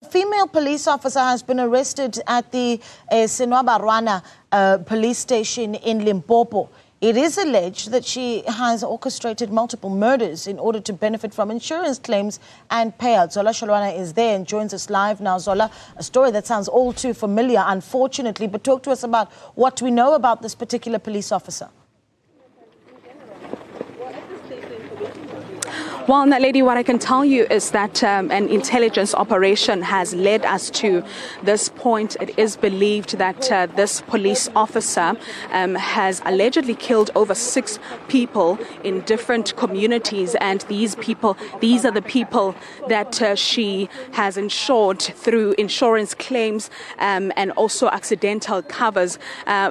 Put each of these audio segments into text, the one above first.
Female police officer has been arrested at the Senwabarwana police station in Limpopo. It is alleged that she has orchestrated multiple murders in order to benefit from insurance claims and payouts. Zola Shalwana is there and joins us live now. Zola, a story that sounds all too familiar, unfortunately, but talk to us about what we know about this particular police officer. Well, Naledi, what I can tell you is that an intelligence operation has led us to this point. It is believed that this police officer has allegedly killed over 6 people in different communities, and these are the people that she has insured through insurance claims and also accidental covers.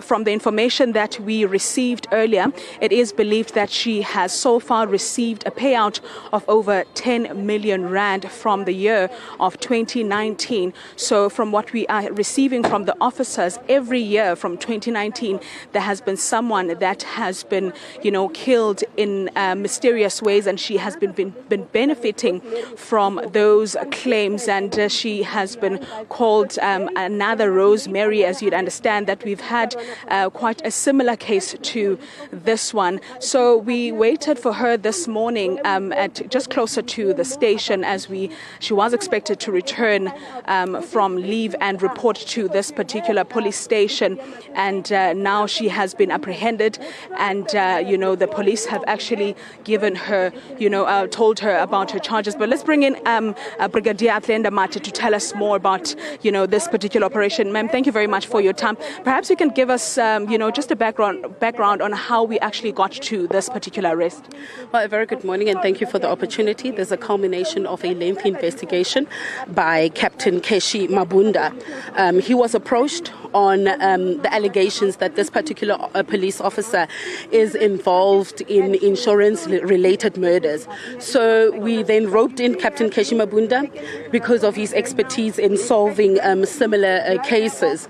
From the information that we received earlier, it is believed that she has so far received a payout of over 10 million rand from the year of 2019. So from what we are receiving from the officers, every year from 2019, there has been someone that has been, killed in mysterious ways, and she has been benefiting from those claims. And she has been called another Rosemary, as you'd understand that we've had quite a similar case to this one. So we waited for her this morning at just closer to the station, as she was expected to return from leave and report to this particular police station, and now she has been apprehended, and the police have actually given her, told her about her charges. But let's bring in Brigadier Atlenda Mate to tell us more about this particular operation. Ma'am, thank you very much for your time. Perhaps you can give us just a background on how we actually got to this particular arrest. Well, a very good morning, and thank you for the opportunity. There's a culmination of a lengthy investigation by Captain Keshi Mabunda. He was approached on the allegations that this particular police officer is involved in insurance-related murders. So we then roped in Captain Keshi Mabunda because of his expertise in solving similar cases.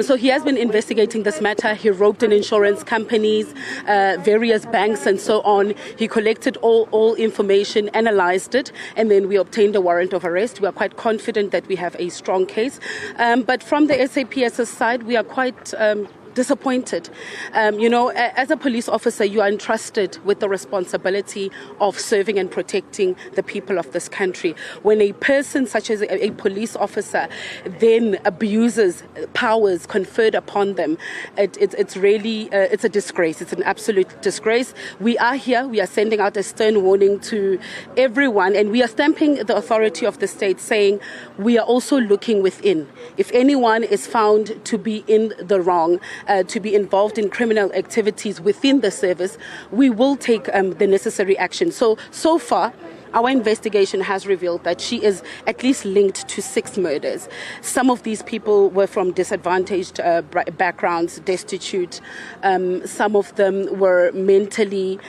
So he has been investigating this matter. He roped in insurance companies, various banks, and so on. He collected all information, analyzed it, and then we obtained a warrant of arrest. We are quite confident that we have a strong case. But from the SAPS's side, we are quite disappointed. As a police officer, you are entrusted with the responsibility of serving and protecting the people of this country. When a person such as a police officer then abuses powers conferred upon them, it's really it's a disgrace. It's an absolute disgrace. We are here. We are sending out a stern warning to everyone, and we are stamping the authority of the state, saying we are also looking within. If anyone is found to be in the wrong, to be involved in criminal activities within the service, we will take the necessary action. So far, our investigation has revealed that she is at least linked to 6 murders. Some of these people were from disadvantaged backgrounds, destitute. Some of them were mentally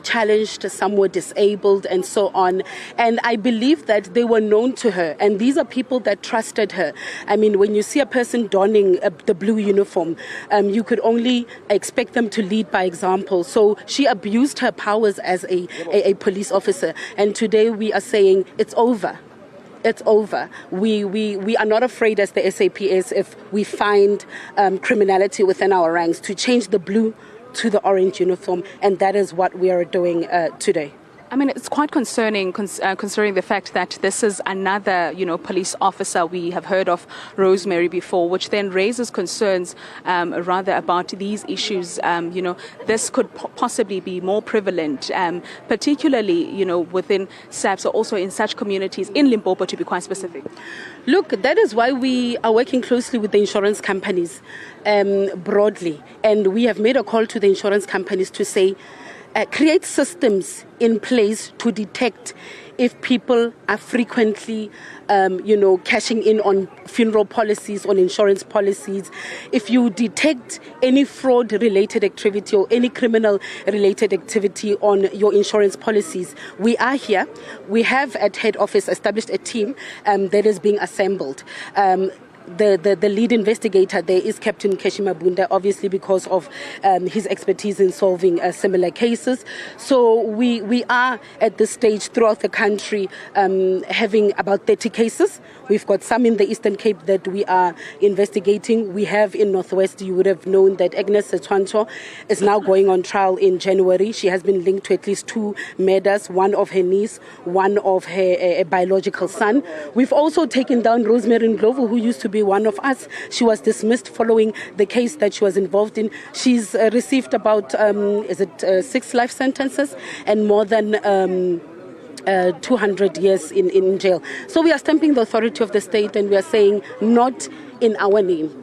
challenged. Some were disabled, and so on. And I believe that they were known to her. And these are people that trusted her. I mean, when you see a person donning the blue uniform, you could only expect them to lead by example. So she abused her powers as a police officer. And today we are saying it's over. It's over. We are not afraid as the SAPS if we find criminality within our ranks to change the blue to the orange uniform, and that is what we are doing today. I mean, it's quite concerning, considering the fact that this is another, police officer. We have heard of Rosemary before, which then raises concerns rather about these issues. This could possibly be more prevalent, particularly, within SAPS, or also in such communities, in Limpopo to be quite specific. Look, that is why we are working closely with the insurance companies broadly. And we have made a call to the insurance companies to say, create systems in place to detect if people are frequently, cashing in on funeral policies, on insurance policies. If you detect any fraud-related activity or any criminal-related activity on your insurance policies, we are here. We have at head office established a team that is being assembled. the lead investigator there is Captain Keshi Mabunda, obviously because of his expertise in solving similar cases. So we are at this stage throughout the country having about 30 cases. We've got some in the Eastern Cape that we are investigating. We have in Northwest, you would have known that Agnes Setwanto is now going on trial in January. She has been linked to at least 2 murders, one of her niece, one of her biological son. We've also taken down Rosemary, who used to be one of us. She was dismissed following the case that she was involved in. She's received about 6 life sentences and more than 200 years in jail. So we are stamping the authority of the state and we are saying not in our name.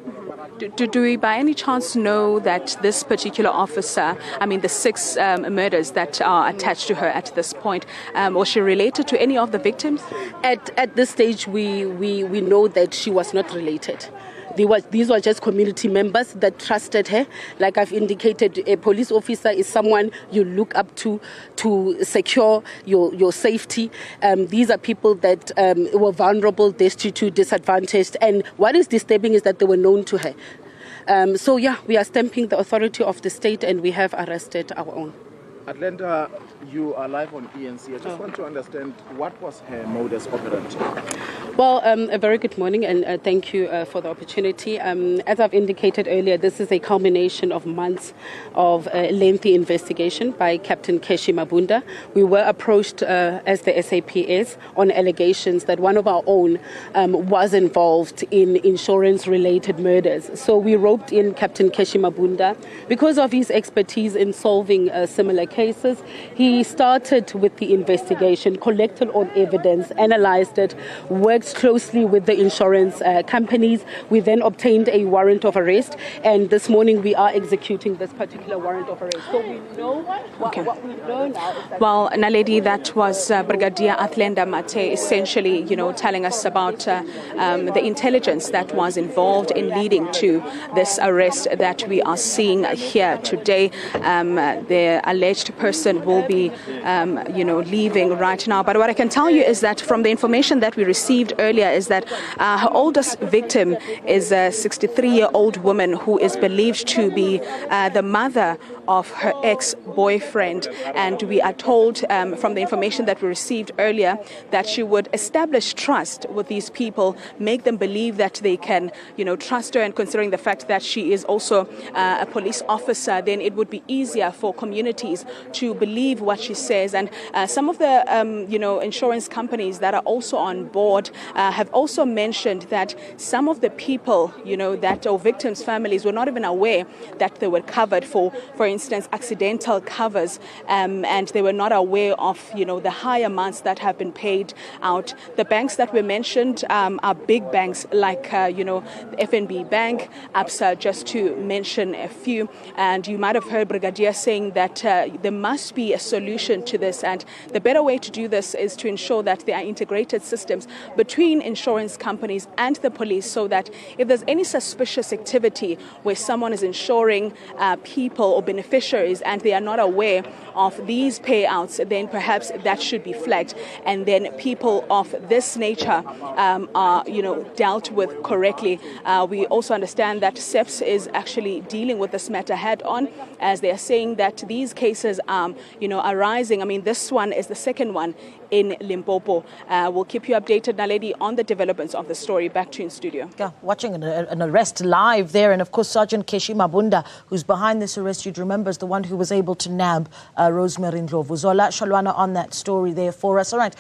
Do we by any chance know that this particular officer, I mean the 6 murders that are attached to her at this point, was she related to any of the victims? At this stage, we know that she was not related. These were just community members that trusted her. Like I've indicated, a police officer is someone you look up to secure your safety. These are people that were vulnerable, destitute, disadvantaged. And what is disturbing is that they were known to her. So yeah, we are stamping the authority of the state and we have arrested our own. Atlanta, you are live on ENC. I just want to understand, what was her modus operandi? Well, a very good morning and thank you for the opportunity. As I've indicated earlier, this is a culmination of months of lengthy investigation by Captain Keshi Mabunda. We were approached as the SAPS on allegations that one of our own was involved in insurance-related murders. So we roped in Captain Keshi Mabunda because of his expertise in solving similar cases. He started with the investigation, collected all evidence, analyzed it, worked closely with the insurance companies. We then obtained a warrant of arrest, and this morning we are executing this particular warrant of arrest. So we know what we know now is that... Well, Naledi, that was Brigadier Athlenda Mate essentially, telling us about the intelligence that was involved in leading to this arrest that we are seeing here today. The alleged person will be, leaving right now. But what I can tell you is that from the information that we received earlier is that her oldest victim is a 63-year-old woman who is believed to be the mother of her ex-boyfriend. And we are told from the information that we received earlier that she would establish trust with these people, make them believe that they can, trust her, and considering the fact that she is also a police officer, then it would be easier for communities to believe what she says. And some of the, insurance companies that are also on board have also mentioned that some of the people, or victims' families were not even aware that they were covered for instance, accidental covers, and they were not aware of, the high amounts that have been paid out. The banks that were mentioned are big banks like, FNB Bank, ABSA, just to mention a few. And you might have heard Brigadier saying that there must be a solution to this, and the better way to do this is to ensure that there are integrated systems between insurance companies and the police, so that if there's any suspicious activity where someone is insuring people or beneficiaries and they are not aware of these payouts, then perhaps that should be flagged, and then people of this nature are, dealt with correctly. We also understand that SEPS is actually dealing with this matter head on, as they are saying that these cases are, arising. I mean, this one is the second one in Limpopo. We'll keep you updated, Naledi, on the developments of the story. Back to you in studio. Yeah, watching an arrest live there. And of course, Sergeant Keshi Mabunda, who's behind this arrest, you'd remember, is the one who was able to nab Rosemary Ndlovu. Zola Shalwana on that story there for us. All right.